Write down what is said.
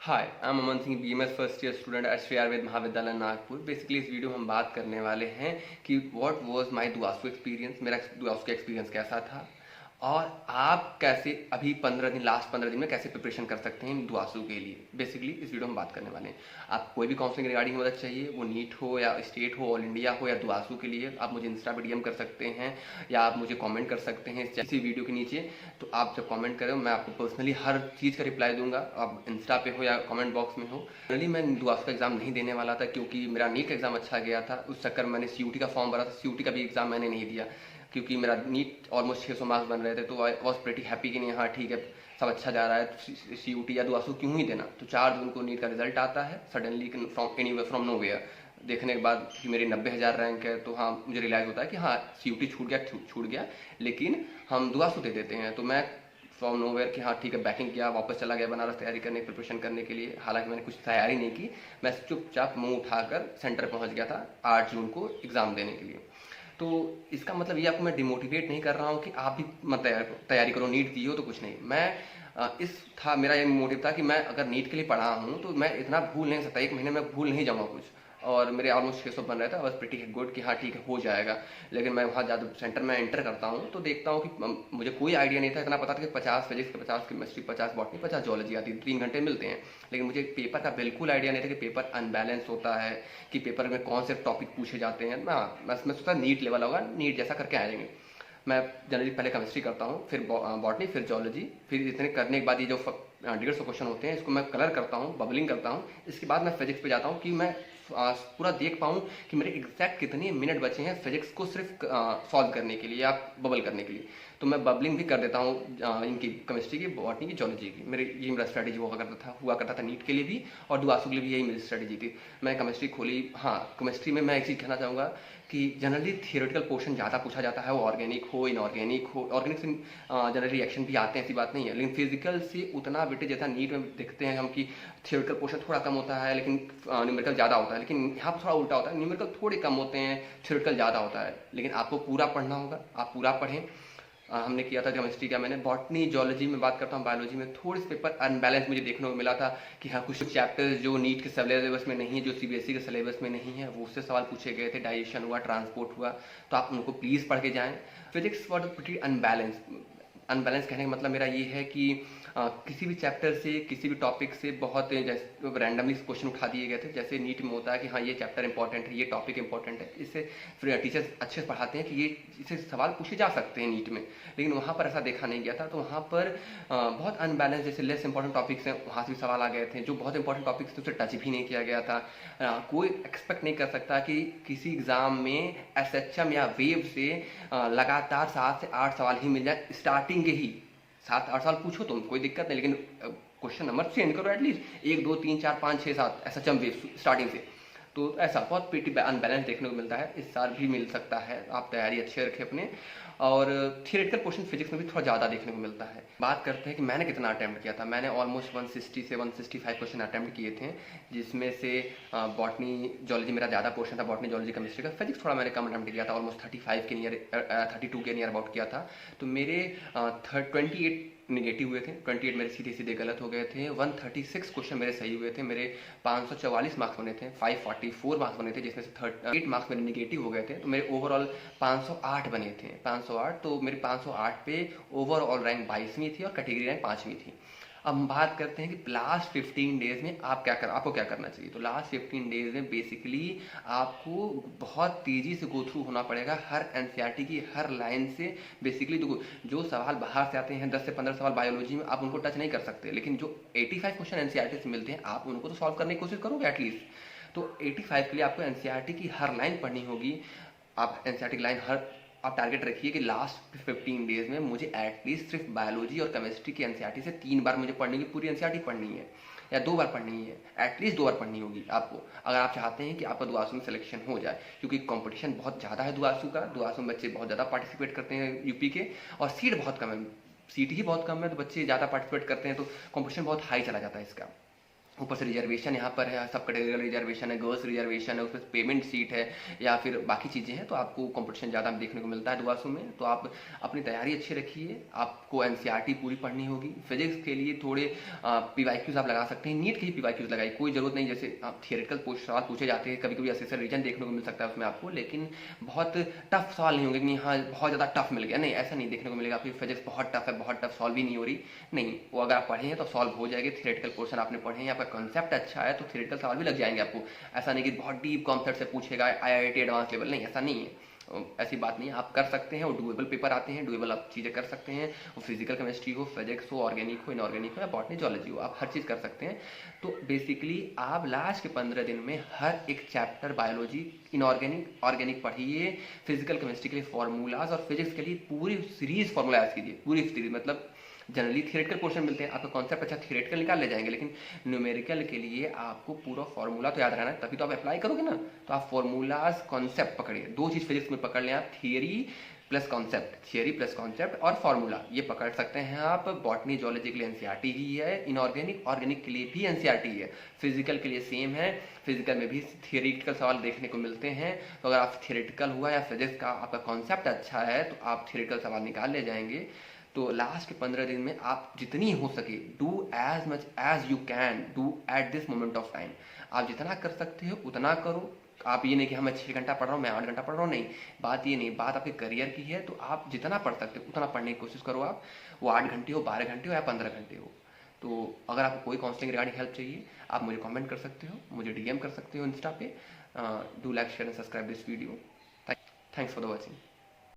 Hi, I am Aman Singh, BMS first year student at Shri Ayurveda महाविद्यालय Nagpur. Basically इस video में हम बात करने वाले हैं कि व्हाट वाज माय दुआसू एक्सपीरियंस, मेरा दुआसू का एक्सपीरियंस कैसा था और आप कैसे अभी 15 दिन, लास्ट 15 दिन में कैसे प्रिपरेशन कर सकते हैं दुआसू के लिए। बेसिकली इस वीडियो में बात करने वाले हैं। आप कोई भी काउंसलिंग रिगार्डिंग मदद चाहिए, वो नीट हो या स्टेट हो, ऑल इंडिया हो या दुआसू के लिए, आप मुझे इंस्टा पे डीएम कर सकते हैं या आप मुझे कमेंट कर सकते हैं इसी वीडियो के नीचे। तो आप जब कमेंट करें मैं आपको पर्सनली हर चीज़ का रिप्लाई दूंगा, आप इंस्टा पे हो या कमेंट बॉक्स में हो। जनरली मैं दुआसू का एग्जाम नहीं देने वाला था क्योंकि मेरा नीट का एग्जाम अच्छा गया था। उस चक्कर में मैंने सीयूटी का फॉर्म भरा था, सीयूटी का भी एग्जाम मैंने नहीं दिया क्योंकि मेरा नीट ऑलमोस्ट 600 मार्क्स बन रहे थे। तो आई वॉज प्रेटी हैप्पी कि नहीं, हाँ ठीक है सब अच्छा जा रहा है, तो सीयूटी या दुआसू क्यों ही देना। तो 4 जून को नीट का रिजल्ट आता है suddenly from anywhere from nowhere. देखने के बाद कि मेरी 90,000 रैंक है तो हाँ मुझे रियलाइज़ होता है कि हाँ सीयूटी छूट गया लेकिन हम दुआसू दे देते हैं। तो मैं फ्रॉम नोवेयर कि हाँ ठीक है बैकिंग किया, वापस चला गया बनारस तैयारी करने, प्रिपरेशन करने के लिए। हालांकि मैंने कुछ तैयारी नहीं की, मैं चुपचाप मुंह उठाकर सेंटर पहुंच गया था 8 जून को एग्ज़ाम देने के लिए। तो इसका मतलब ये आपको मैं डिमोटिवेट नहीं कर रहा हूँ कि आप भी मत तैयारी करो, नीट दी हो तो कुछ नहीं। मैं इस था मेरा ये मोटिव था कि मैं अगर नीट के लिए पढ़ा हूँ तो मैं इतना भूल नहीं सकता, 1 महीने में भूल नहीं जाऊँगा कुछ। और मेरे ऑलमोस्ट 600 बन रहा था, बस प्रीटी गुड कि हाँ ठीक है हो जाएगा। लेकिन मैं वहाँ ज़्यादा सेंटर में एंटर करता हूँ तो देखता हूँ कि मुझे कोई आइडिया नहीं था। इतना पता था कि 50 फिजिक्स, 50 केमिस्ट्री, 50 बॉटनी, 50 जोलॉजी आती है, 3 घंटे मिलते हैं। लेकिन मुझे पेपर का बिल्कुल आइडिया नहीं था कि पेपर अनबैलेंस होता है, कि पेपर में कौन से टॉपिक पूछे जाते हैं। मैं सोचता नीट लेवल होगा, नीट जैसा करके आएंगे। मैं जनरली पहले केमिस्ट्री करता हूँ, फिर बॉटनी, फिर जोलॉजी, फिर इतने करने के बाद ये जो 150 क्वेश्चन होते हैं इसको मैं कलर करता हूँ, बबलिंग करता हूँ। इसके बाद मैं फिजिक्स पे जाता हूँ कि मैं पूरा देख पाऊँ कि मेरे एग्जैक्ट कितने मिनट बचे हैं फिजिक्स को सिर्फ सॉल्व करने के लिए या बबल करने के लिए। तो मैं बबलिंग भी कर देता हूँ इनकी केमिस्ट्री की, बॉटनी की, जोलॉजी की। ये मेरा स्ट्रैटेजी हुआ करता था नीट के लिए भी और दुआसू के लिए भी यही मेरी स्ट्रैटेजी थी। मैं केमिस्ट्री खोली। हाँ, केमिस्ट्री में मैं एक चीज़ कहना चाहूँगा कि जनरली थियोरेटिकल पोर्शन ज़्यादा पूछा जाता है, वो ऑर्गेनिक हो, इनऑर्गेनिक हो। ऑर्गेनिक से जनरली रिएक्शन भी आते हैं, ऐसी बात नहीं है, लेकिन फिजिकल से उतना बेटे जैसा नीट में देखते हैं हम कि थियोरेटिकल पोर्शन थोड़ा कम होता है लेकिन न्यूमेरिकल ज़्यादा होता है। लेकिन यहाँ पर थोड़ा उल्टा होता है, न्यूमेरिकल थोड़े कम होते हैं, थियोरेटिकल ज़्यादा होता है। लेकिन आपको पूरा पढ़ना होगा, आप पूरा पढ़ें। हमने किया था केमिस्ट्री का। मैंने बॉटनी, जोलॉजी में बात करता हूँ, बायोलॉजी में थोड़े से पेपर अनबैलेंस मुझे देखने को मिला था कि हाँ कुछ चैप्टर्स जो नीट के सिलेबस में नहीं है, जो सीबीएसई के सिलेबस में नहीं है, वो उससे सवाल पूछे गए थे। डाइजेशन हुआ, ट्रांसपोर्ट हुआ, तो आप उनको प्लीज़ पढ़ के जाएँ। Physics was pretty unbalance. Unbalance कहने का मतलब मेरा ये है कि किसी भी चैप्टर से, किसी भी टॉपिक से बहुत जैसे रैंडमली क्वेश्चन उठा दिए गए थे। जैसे नीट में होता है कि हाँ ये चैप्टर इंपॉर्टेंट है, ये टॉपिक इंपॉर्टेंट है, इससे फिर टीचर्स अच्छे से पढ़ाते हैं कि ये इससे सवाल पूछे जा सकते हैं नीट में। लेकिन वहाँ पर ऐसा देखा नहीं गया था। तो वहाँ पर बहुत अनबैलेंस, जैसे लेस इंपॉर्टेंट टॉपिक्स हैं वहाँ से भी सवाल आ गए थे, जो बहुत इंपॉर्टेंट टॉपिक्स थे उसे टच भी नहीं किया गया था। कोई एक्सपेक्ट नहीं कर सकता कि किसी एग्जाम में एसएचएम या वेव से लगातार 7 से 8 सवाल ही मिल जाए स्टार्टिंग के ही। 7-8 साल पूछो तुम, कोई दिक्कत नहीं, लेकिन क्वेश्चन नंबर चेंज करो एटलीस्ट 1 2 3 4 5 6 7 ऐसा चंबे स्टार्टिंग से। तो ऐसा बहुत प्रीटी अनबैलेंस देखने को मिलता है। इस साल भी मिल सकता है, आप तैयारी अच्छे रखें अपने। और थियोरेटिकल पोर्शन फिजिक्स में भी थोड़ा ज़्यादा देखने को मिलता है। बात करते हैं कि मैंने कितना अटैम्प्ट किया था। मैंने ऑलमोस्ट 160 से 165 क्वेश्चन अटैम्प्ट किए थे, जिसमें से बॉटनी, जोलॉजी मेरा ज़्यादा पोर्शन था, बॉटनी, जोलॉजी, केमिस्ट्री का। फिजिक्स थोड़ा मैंने कम अटैम्प्ट किया था, ऑलमोस्ट 35 के नियर, 32 के नियर अबाउट किया था। तो मेरे 28 निगेटिव हुए थे, 28 मेरे सीधे सीधे गलत हो गए थे। 136 क्वेश्चन मेरे सही हुए थे, मेरे 544 मार्क्स बने थे, 544 मार्क्स बने थे, जिसमें से 38 मार्क्स मेरे निगेटिव हो गए थे। तो मेरे ओवरऑल 508 बने थे, 508। तो मेरे 508 पे ओवरऑल रैंक 22वीं थी और कैटेगरी रैंक 5वीं थी। अब हम बात करते हैं कि लास्ट 15 डेज में आपको क्या करना चाहिए। तो लास्ट 15 डेज में बेसिकली आपको बहुत तेज़ी से गो थ्रू होना पड़ेगा हर एनसीईआरटी की हर लाइन से। बेसिकली देखो, जो सवाल बाहर से आते हैं 10 से 15 सवाल बायोलॉजी में, आप उनको टच नहीं कर सकते, लेकिन जो 85 क्वेश्चन एनसीईआरटी से मिलते हैं आप उनको तो सॉल्व करने की कोशिश करोगे एटलीस्ट। तो 85 के लिए आपको एनसीईआरटी की हर लाइन पढ़नी होगी। आप एनसीईआरटी की लाइन आप टारगेट रखिए कि लास्ट 15 डेज में मुझे एटलीस्ट सिर्फ बायोलॉजी और केमिस्ट्री की एनसीईआरटी से 3 बार मुझे पढ़ने की, पूरी एनसीईआरटी पढ़नी है, या 2 बार पढ़नी है, एटलीस्ट 2 बार पढ़नी होगी आपको, अगर आप चाहते हैं कि आपका दुआसू में सिलेक्शन हो जाए। क्योंकि कंपटीशन बहुत ज़्यादा है दुआसू का, दुआसू में बच्चे बहुत ज़्यादा पार्टिसिपेट करते हैं यूपी के, और सीट बहुत कम है, सीट ही बहुत कम है, तो बच्चे ज़्यादा पार्टिसिपेट करते हैं, तो कॉम्पिटिशन बहुत हाई चला जाता है इसका। ऊपर से रिजर्वेशन यहाँ पर है, सब कैटेगरी का रिजर्वेशन है, गर्ल्स रिजर्वेशन है, उसमें पेमेंट सीट है या फिर बाकी चीज़ें हैं, तो आपको कंपटीशन ज़्यादा देखने को मिलता है दुआसू में। तो आप अपनी तैयारी अच्छी रखिए, आपको एनसीईआरटी पूरी पढ़नी होगी। फिजिक्स के लिए थोड़े पीवाईक्यूज आप लगा सकते हैं, नीट के ही पीवाईक्यूज लगाइए, कोई जरूरत नहीं जैसे थियोरेटिकल सवाल पूछे जाते हैं, कभी कभी असेसर रीजन देखने को मिल सकता है उसमें आपको, लेकिन बहुत टफ सवाल नहीं होंगे कि हाँ बहुत ज़्यादा टफ मिल गया, नहीं ऐसा नहीं देखने को मिलेगा। आपकी फिजिक्स बहुत टफ है, बहुत टफ सॉल्व ही नहीं हो रही, नहीं, वो अगर आप पढ़े हैं तो सॉल्व हो जाएगी। थियोरेटिकल पोर्शन आपने पढ़े हैं, आपका कॉन्सेप्ट अच्छा है तो थियोरेटिकल सवाल भी लग जाएंगे आपको। ऐसा नहीं कि बहुत डीप कॉन्सेप्ट से पूछेगा आईआईटी एडवांस लेवल, नहीं ऐसा नहीं है, ऐसी बात नहीं है, आप कर सकते हैं। और डुएबल पेपर आते हैं, डुएबल आप चीज़ें कर सकते हैं, वो फिजिकल केमिस्ट्री हो, फिजिक्स हो, ऑर्गेनिक हो, इनऑर्गेनिक हो या बॉटनी जूलॉजी हो, आप हर चीज़ कर सकते हैं। तो बेसिकली आप लास्ट के 15 दिन में हर एक चैप्टर बायोलॉजी, इनऑर्गेनिक, ऑर्गेनिक पढ़िए, फिजिकल केमिस्ट्री के लिए फॉर्मूलाज और फिजिक्स के लिए पूरी सीरीज फॉर्मूला याद कीजिए, पूरी सीरीज। मतलब जनरली थियोरेटिकल पोर्शन मिलते हैं, आपका कॉन्सेप्ट अच्छा थियोरेटिकल निकाल ले जाएंगे, लेकिन न्यूमेरिकल के लिए आपको पूरा फॉर्मूला तो याद रहना है, तभी तो आप अप्लाई करोगे ना। तो आप फॉर्मूलाज कॉन्सेप्ट पकड़िए, दो चीज़ फिजिक्स में पकड़ लें आप, theory plus concept, theory plus concept और फार्मूला, ये पकड़ सकते हैं आप। बॉटनी जूलॉजी के लिए एनसीईआरटी ही है, इनऑर्गेनिक ऑर्गेनिक के लिए भी एनसीईआरटी है, फिजिकल के लिए सेम है। फिजिकल में भी थियोरिटिकल सवाल देखने को मिलते हैं, तो अगर आप थियोरिटिकल हुआ या फिजिक्स का आपका कॉन्सेप्ट अच्छा है तो आप थियोरिटिकल सवाल निकाल ले जाएंगे। तो लास्ट के 15 दिन में आप जितनी हो सके do as much as you can do at this moment of time, आप जितना कर सकते हो उतना करो। आप ये नहीं कि हाँ मैं 6 घंटा पढ़ रहा हूँ, मैं 8 घंटा पढ़ रहा हूँ, नहीं, बात ये नहीं, बात आपके करियर की है। तो आप जितना पढ़ सकते हो उतना पढ़ने की कोशिश करो आप, वो 8 घंटे हो, 12 घंटे हो या 15 घंटे हो। तो अगर आपको कोई काउंसलिंग रिगार्डिंग हेल्प चाहिए, आप मुझे कमेंट कर सकते हो, मुझे डीएम कर सकते हो इंस्टा पे। Do like share and subscribe this video. Thanks for the watching.